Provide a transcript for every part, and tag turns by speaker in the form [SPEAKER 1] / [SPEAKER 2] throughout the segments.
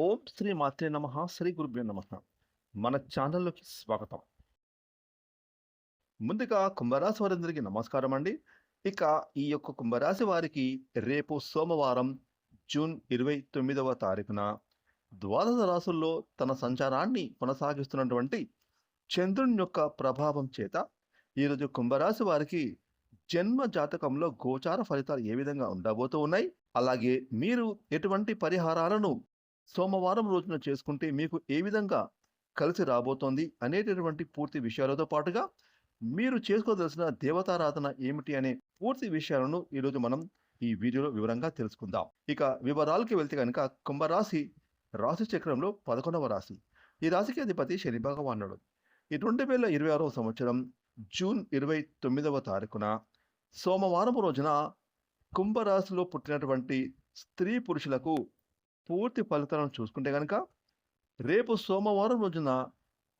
[SPEAKER 1] ఓం శ్రీ మాత్రే నమః శ్రీ గురుభ్యో నమః. మన ఛానల్లోకి స్వాగతం. ముందుగా కుంభరాశి వారందరికీ నమస్కారం అండి. ఇక ఈ యొక్క కుంభరాశి వారికి రేపు సోమవారం జూన్ 29వ తారీఖున ద్వాదశ రాశుల్లో తన సంచారాన్ని కొనసాగిస్తున్నటువంటి చంద్రుని యొక్క ప్రభావం చేత ఈరోజు కుంభరాశి వారికి జన్మ జాతకంలో గోచార ఫలితాలు ఏ విధంగా ఉండబోతూ ఉన్నాయి, అలాగే మీరు ఎటువంటి పరిహారాలను సోమవారం రోజున చేసుకుంటే మీకు ఏ విధంగా కలిసి రాబోతోంది అనేటటువంటి పూర్తి విషయాలతో పాటుగా మీరు చేసుకోదలసిన దేవతారాధన ఏమిటి అనే పూర్తి విషయాలను ఈరోజు మనం ఈ వీడియోలో వివరంగా తెలుసుకుందాం. ఇక వివరాలకి వెళ్తే కనుక కుంభరాశి రాశి చక్రంలో 11వ రాశి. ఈ రాశికి అధిపతి శని భగవానుడు. ఈ 2026వ సంవత్సరం జూన్ 29వ తారీఖున సోమవారం రోజున కుంభరాశిలో పుట్టినటువంటి స్త్రీ పురుషులకు పూర్తి ఫలితాలను చూసుకుంటే కనుక రేపు సోమవారం రోజున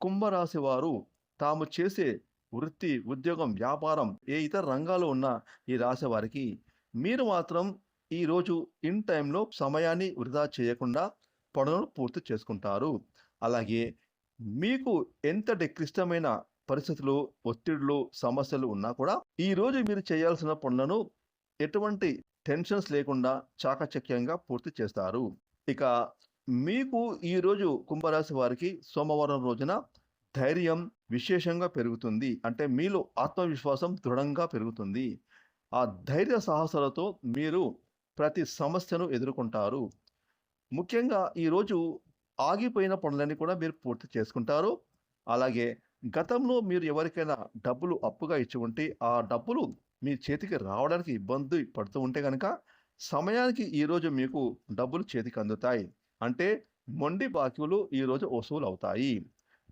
[SPEAKER 1] కుంభరాశి వారు తాము చేసే వృత్తి, ఉద్యోగం, వ్యాపారం ఏ ఇతర రంగాల్లో ఉన్న ఈ రాశి వారికి మీరు మాత్రం ఈరోజు ఇన్ టైంలో సమయాన్ని వృధా చేయకుండా పనులను పూర్తి చేసుకుంటారు. అలాగే మీకు ఎంతటి క్లిష్టమైన పరిస్థితులు, ఒత్తిడులు, సమస్యలు ఉన్నా కూడా ఈరోజు మీరు చేయాల్సిన పనులను ఎటువంటి టెన్షన్స్ లేకుండా చాకచక్యంగా పూర్తి చేస్తారు. ఇక మీకు ఈరోజు కుంభరాశి వారికి సోమవారం రోజున ధైర్యం విశేషంగా పెరుగుతుంది. అంటే మీలో ఆత్మవిశ్వాసం దృఢంగా పెరుగుతుంది. ఆ ధైర్య సాహసాలతో మీరు ప్రతి సమస్యను ఎదుర్కొంటారు. ముఖ్యంగా ఈరోజు ఆగిపోయిన పనులన్నీ కూడా మీరు పూర్తి చేసుకుంటారు. అలాగే గతంలో మీరు ఎవరికైనా డబ్బులు అప్పుగా ఇచ్చి ఉంటే ఆ డబ్బులు మీ చేతికి రావడానికి ఇబ్బంది పడుతూ ఉంటే కనుక సమయానికి ఈరోజు మీకు డబ్బులు చేతికి అందుతాయి. అంటే మొండి బాకీలు ఈరోజు వసూలు అవుతాయి.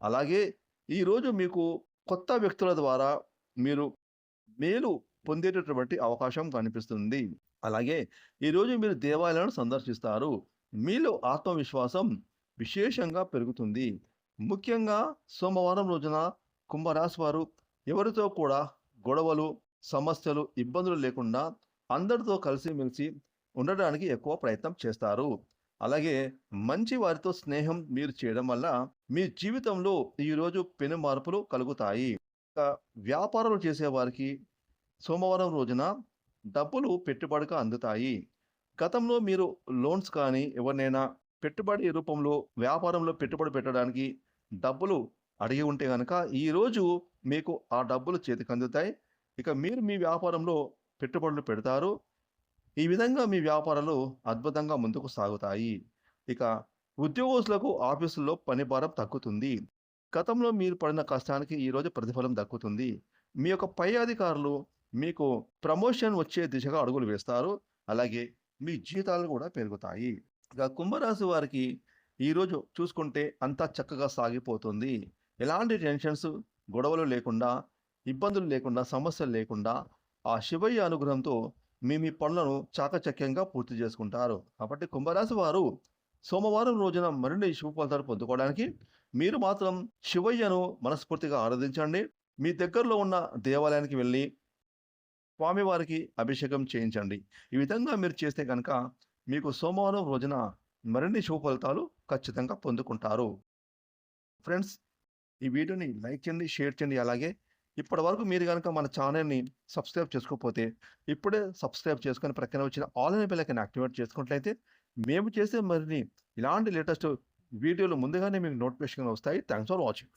[SPEAKER 1] అలాగే ఈరోజు మీకు కొత్త వ్యక్తుల ద్వారా మీరు మేలు పొందేటటువంటి అవకాశం కనిపిస్తుంది. అలాగే ఈరోజు మీరు దేవాలయాలను సందర్శిస్తారు. మీలో ఆత్మవిశ్వాసం విశేషంగా పెరుగుతుంది. ముఖ్యంగా సోమవారం రోజున కుంభరాశి వారు ఎవరితో కూడా గొడవలు, సమస్యలు, ఇబ్బందులు లేకుండా అందరితో కలిసిమెలిసి ఉండడానికి ఎక్కువ ప్రయత్నం చేస్తారు. అలాగే మంచి వారితో స్నేహం మీరు చేయడం వల్ల మీ జీవితంలో ఈరోజు పెను మార్పులు కలుగుతాయి. వ్యాపారాలు చేసేవారికి సోమవారం రోజున డబ్బులు పెట్టుబడిగా అందుతాయి. గతంలో మీరు లోన్స్ కానీ ఎవరినైనా పెట్టుబడి రూపంలో వ్యాపారంలో పెట్టుబడి పెట్టడానికి డబ్బులు అడిగి ఉంటే కనుక ఈరోజు మీకు ఆ డబ్బులు చేతికి అందుతాయి. ఇక మీరు మీ వ్యాపారంలో పెట్టుబడులు పెడతారు. ఈ విధంగా మీ వ్యాపారాలు అద్భుతంగా ముందుకు సాగుతాయి. ఇక ఉద్యోగస్తులకు ఆఫీసుల్లో పని భారం తగ్గుతుంది. గతంలో మీరు పడిన కష్టానికి ఈరోజు ప్రతిఫలం దక్కుతుంది. మీ యొక్క పై అధికారులు మీకు ప్రమోషన్ వచ్చే దిశగా అడుగులు వేస్తారు. అలాగే మీ జీతాలు కూడా పెరుగుతాయి. ఇక కుంభరాశి వారికి ఈరోజు చూసుకుంటే అంతా చక్కగా సాగిపోతుంది. ఎలాంటి టెన్షన్స్, గొడవలు లేకుండా, ఇబ్బందులు లేకుండా, సమస్యలు లేకుండా ఆ శివయ్య అనుగ్రహంతో మీ పనులను చాకచక్యంగా పూర్తి చేసుకుంటారు. కాబట్టి కుంభరాశి వారు సోమవారం రోజున మరిన్ని శుభ ఫలితాలు పొందుకోవడానికి మీరు మాత్రం శివయ్యను మనస్ఫూర్తిగా ఆరాధించండి. మీ దగ్గరలో ఉన్న దేవాలయానికి వెళ్ళి స్వామివారికి అభిషేకం చేయించండి. ఈ విధంగా మీరు చేస్తే కనుక మీకు సోమవారం రోజున మరిన్ని శుభ ఫలితాలు ఖచ్చితంగా పొందుకుంటారు. ఫ్రెండ్స్, ఈ వీడియోని లైక్ చేయండి, షేర్ చేయండి. అలాగే ఇప్పటి వరకు మీరు కనుక మన ఛానల్ని సబ్స్క్రైబ్ చేసుకోకపోతే ఇప్పుడే సబ్స్క్రైబ్ చేసుకొని ప్రక్కన వచ్చిన ఆల్ అనే బెల్ ఐకాన్ యాక్టివేట్ చేసుకున్నట్లయితే మేము చేసే మరిన్ని ఇలాంటి లేటెస్ట్ వీడియోలు ముందుగానే మీకు నోటిఫికేషన్ వస్తాయి. Thanks for watching.